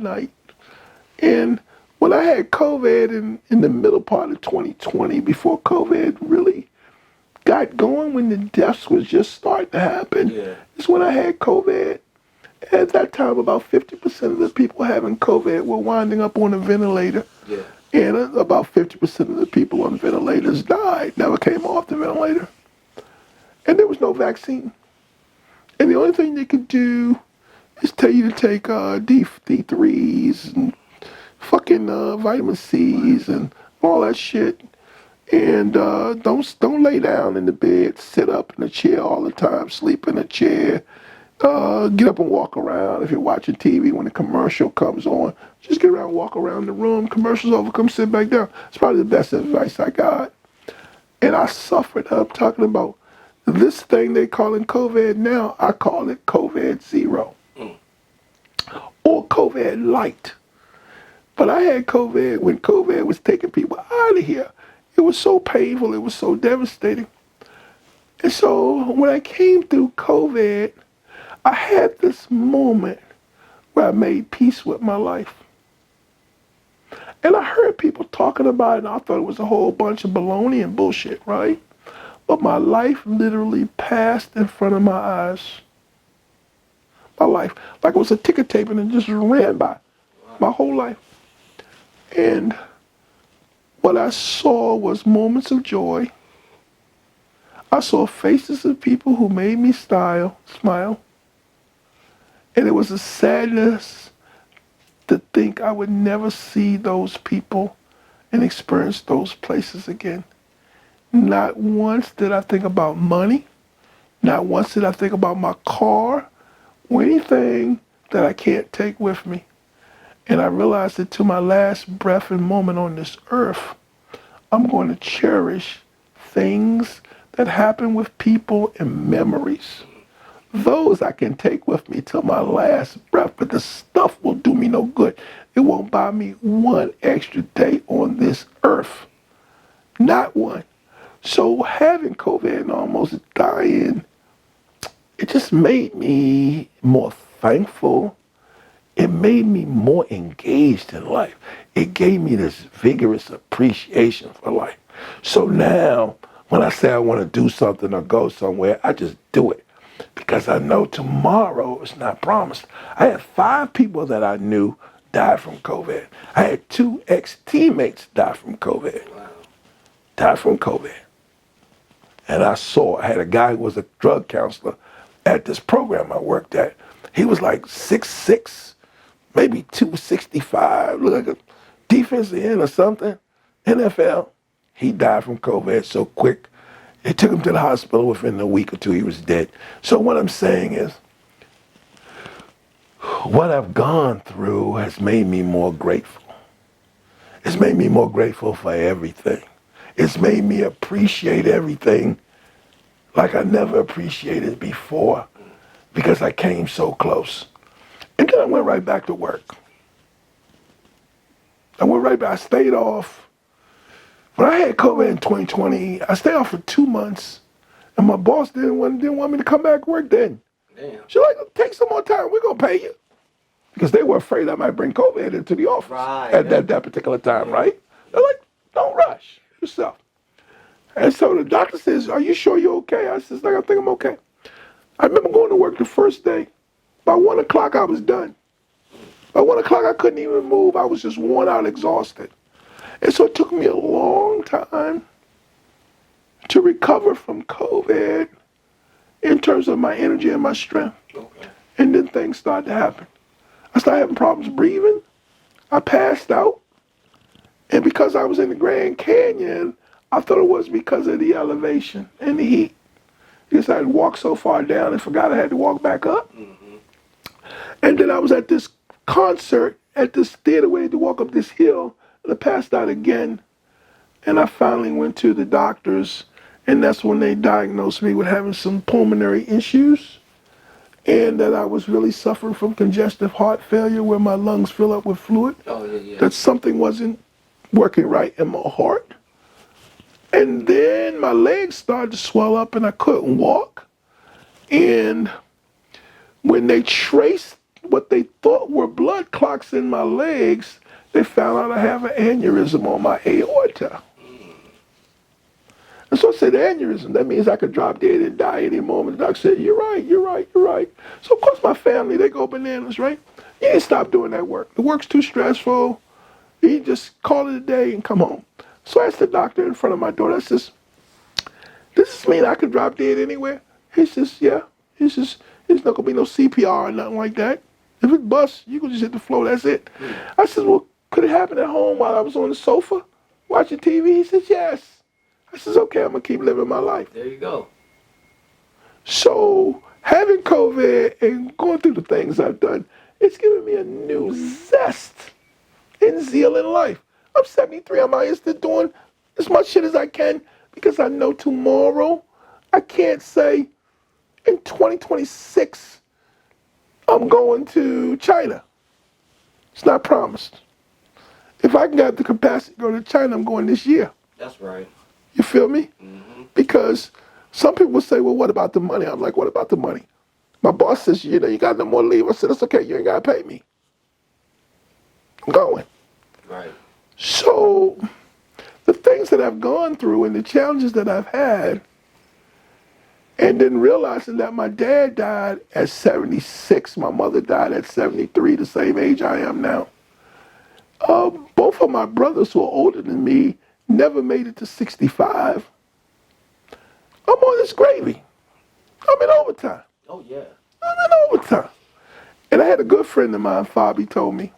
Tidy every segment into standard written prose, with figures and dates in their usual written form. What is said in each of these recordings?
night. And when I had COVID in the middle part of 2020, before COVID really got going, when the deaths was just starting to happen, is when I had COVID. At that time, about 50% of the people having COVID were winding up on a ventilator. And about 50% of the people on ventilators died, never came off the ventilator. And there was no vaccine. And the only thing they could do is tell you to take D3s and fucking vitamin C's and all that shit. And don't lay down in the bed, sit up in a chair all the time, sleep in a chair. Get up and walk around. If you're watching TV, when a commercial comes on, just get around, walk around the room. Commercial's over, come sit back down. It's probably the best advice I got. And I suffered. I'm talking about this thing they calling COVID now. I call it COVID zero or COVID light. But I had COVID when COVID was taking people out of here. It was so painful. It was so devastating. And so when I came through COVID, I had this moment where I made peace with my life. And I heard people talking about it, and I thought it was a whole bunch of baloney and bullshit, right? But my life literally passed in front of my eyes. My life, like it was a ticker tape, and it just ran by. My whole life. And what I saw was moments of joy. I saw faces of people who made me smile. And it was a sadness to think I would never see those people and experience those places again. Not once did I think about money. Not once did I think about my car or anything that I can't take with me. And I realized that to my last breath and moment on this earth, I'm going to cherish things that happen with people and memories. Those I can take with me till my last breath, but the stuff will do me no good. It won't buy me one extra day on this earth. Not one. So having COVID and almost dying, it just made me more thankful. It made me more engaged in life. It gave me this vigorous appreciation for life. So now, when I say I want to do something or go somewhere, I just do it. Because I know tomorrow is not promised. I had 5 people that I knew die from COVID. I had 2 ex-teammates die from COVID. Die from COVID. And I had a guy who was a drug counselor at this program I worked at. He was like 6'6", maybe 265, looked like a defensive end or something. NFL. He died from COVID so quick. They took him to the hospital. Within a week or 2, he was dead. So what I'm saying is, what I've gone through has made me more grateful. It's made me more grateful for everything. It's made me appreciate everything like I never appreciated before because I came so close. And then I went right back to work. I stayed off. When I had COVID in 2020, I stayed off for 2 months, and my boss didn't want me to come back to work then. Damn. She's like, take some more time, we're going to pay you. Because they were afraid I might bring COVID into the office at that particular time, right? They're like, don't rush yourself. And so the doctor says, are you sure you're okay? I says, I think I'm okay. I remember going to work the first day. By 1 o'clock, I was done. By 1 o'clock, I couldn't even move. I was just worn out, exhausted. And so it took me a long time to recover from COVID in terms of my energy and my strength. Okay. And then things started to happen. I started having problems breathing. I passed out. And because I was in the Grand Canyon, I thought it was because of the elevation and the heat. Because I had walked so far down and forgot I had to walk back up. Mm-hmm. And then I was at this concert at this theater where I had to walk up this hill. And I passed out again, and I finally went to the doctors, and that's when they diagnosed me with having some pulmonary issues, and that I was really suffering from congestive heart failure where my lungs fill up with fluid. Oh, yeah. That something wasn't working right in my heart. And then my legs started to swell up, and I couldn't walk. And when they traced what they thought were blood clots in my legs, they found out I have an aneurysm on my aorta. And so I said, aneurysm, that means I could drop dead and die any moment. The doctor said, you're right. So of course my family, they go bananas, right? You ain't stop doing that work. The work's too stressful. You just call it a day and come home. So I asked the doctor in front of my daughter, I says, does this mean I could drop dead anywhere? He says, yeah. He says, there's not going to be no CPR or nothing like that. If it busts, you can just hit the floor, that's it. I said, well, could it happen at home while I was on the sofa watching TV? He says, yes. I says, okay, I'm going to keep living my life. There you go. So having COVID and going through the things I've done, it's given me a new zest and zeal in life. I'm 73. I'm out here doing as much shit as I can because I know tomorrow I can't say in 2026 I'm going to China. It's not promised. If I can have the capacity to go to China, I'm going this year. That's right. You feel me? Mm-hmm. Because some people say, well, what about the money? I'm like, what about the money? My boss says, you got no more leave. I said, it's okay. You ain't got to pay me. I'm going. Right. So the things that I've gone through and the challenges that I've had, and then realizing that my dad died at 76, my mother died at 73, the same age I am now. Both of my brothers who are older than me never made it to 65. I'm on this gravy. I'm in overtime. Oh, yeah. I'm in overtime. And I had a good friend of mine, Fabi, told me,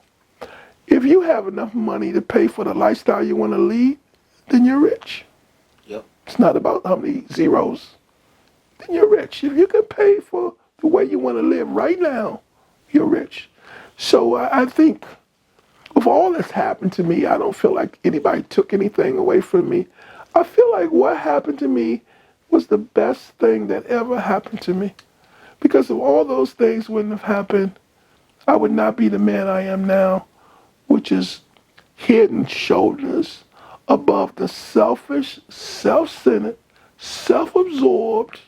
if you have enough money to pay for the lifestyle you want to lead, then you're rich. Yep. It's not about how many zeros. Then you're rich. If you can pay for the way you want to live right now, you're rich. So I think with all that's happened to me, I don't feel like anybody took anything away from me. I feel like what happened to me was the best thing that ever happened to me. Because if all those things wouldn't have happened, I would not be the man I am now, which is head and shoulders above the selfish, self-centered, self-absorbed,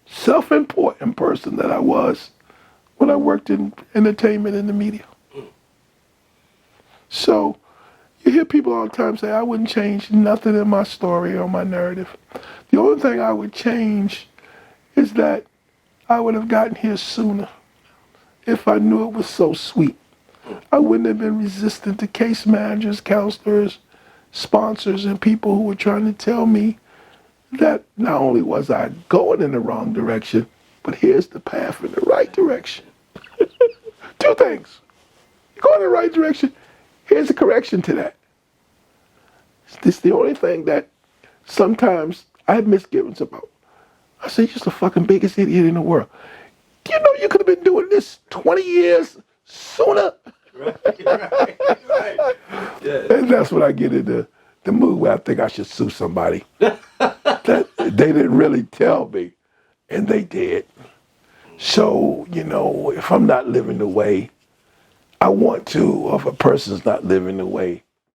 self-important person that I was when I worked in entertainment and the media. So you hear people all the time say, I wouldn't change nothing in my story or my narrative. The only thing I would change is that I would have gotten here sooner if I knew it was so sweet. I wouldn't have been resistant to case managers, counselors, sponsors, and people who were trying to tell me that not only was I going in the wrong direction, but here's the path in the right direction. Two things. You go in the right direction, here's a correction to that. It's the only thing that sometimes I have misgivings about. I say, you're just the fucking biggest idiot in the world. You know you could have been doing this 20 years sooner. Right. Yeah. And that's when I get into the mood where I think I should sue somebody. That they didn't really tell me, and they did. So, if I'm not living the way I want to, or if a person's not living the way